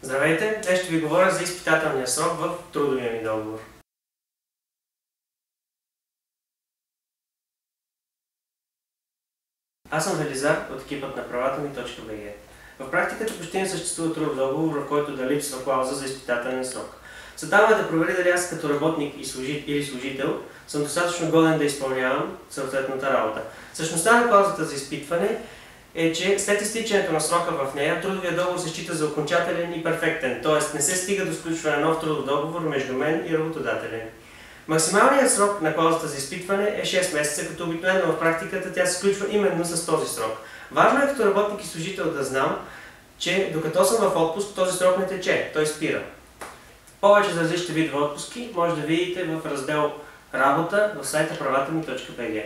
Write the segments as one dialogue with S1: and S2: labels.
S1: Здравейте! Днес ще ви говоря за изпитателния срок в трудовия ми договор. Аз съм Велизар от екипът на правата.ми.bg. В практиката почти не съществува трудов договор, в който да липсва клауза за изпитателен срок. Целта е да провери дали аз като работник или служител съм достатъчно годен да изпълнявам съответната работа. Същността на клаузата за изпитване е, че след изтичането на срока в нея, трудовия договор се счита за окончателен и перфектен, т.е. не се стига до сключване на нов трудов договор между мен и работодателя. Максималният срок на клаузата за изпитване е 6 месеца, като обикновено в практиката тя се сключва именно с този срок. Важно е като работник и служител да знам, че докато съм в отпуск, този срок не тече, той спира. Повече за различните видове отпуски може да видите в раздел Работа в сайта правата.ми.bg.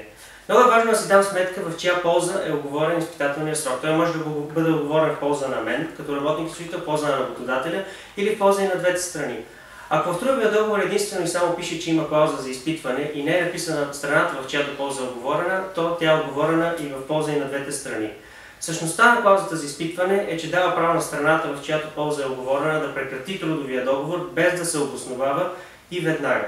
S1: Много е важно да си дам сметка в чия полза е оговорен изпитателният срок. Той може да бъде оговорен в полза на мен, като работник и служител, в полза на работодателя или в полза и на двете страни. Ако в трудовия договор единствено и само пише, че има клауза за изпитване и не е написана страната, в чиято полза е оговорена, то тя е оговорена и в полза и на двете страни. Същността на клаузата за изпитване е, че дава право на страната, в чиято полза е оговорена, да прекрати трудовия договор, без да се обосновава и веднага.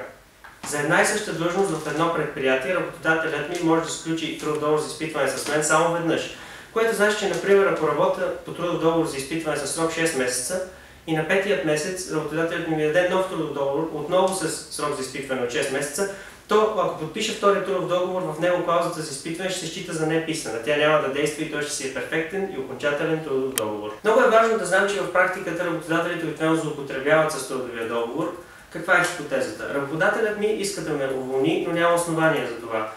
S1: За една и съща длъжност в едно предприятие, работодателят ми може да сключи трудов договор за изпитване с мен само веднъж, което значи, че, например, ако работя по трудов договор за изпитване с срок 6 месеца и на 5-тият месец работодателят ми даде нов трудов договор, отново с срок за изпитване от 6 месеца, то ако подпиша втория трудов договор, в него клаузата за изпитване ще се счита за неписана. Тя няма да действа и той ще си е перфектен и окончателен трудов договор. Много е важно да знам, че в практиката работодателите обикновено злоупотребяват с трудовия договор. Каква е хипотезата? Работодателят ми иска да ме уволни, но няма основание за това.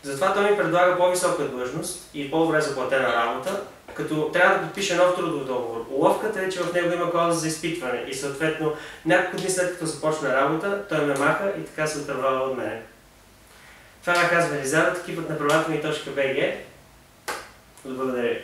S1: Затова той ми предлага по-висока длъжност и по-добре заплатена работа, като трябва да подпише нов трудов договор. Уловката е, че в него има клауза за изпитване и съответно няколко дни след като започна работа, той ме маха и така се отървава от мене. Това ме казва Велизар от екипът на правата.ми.bg. Благодаря ви.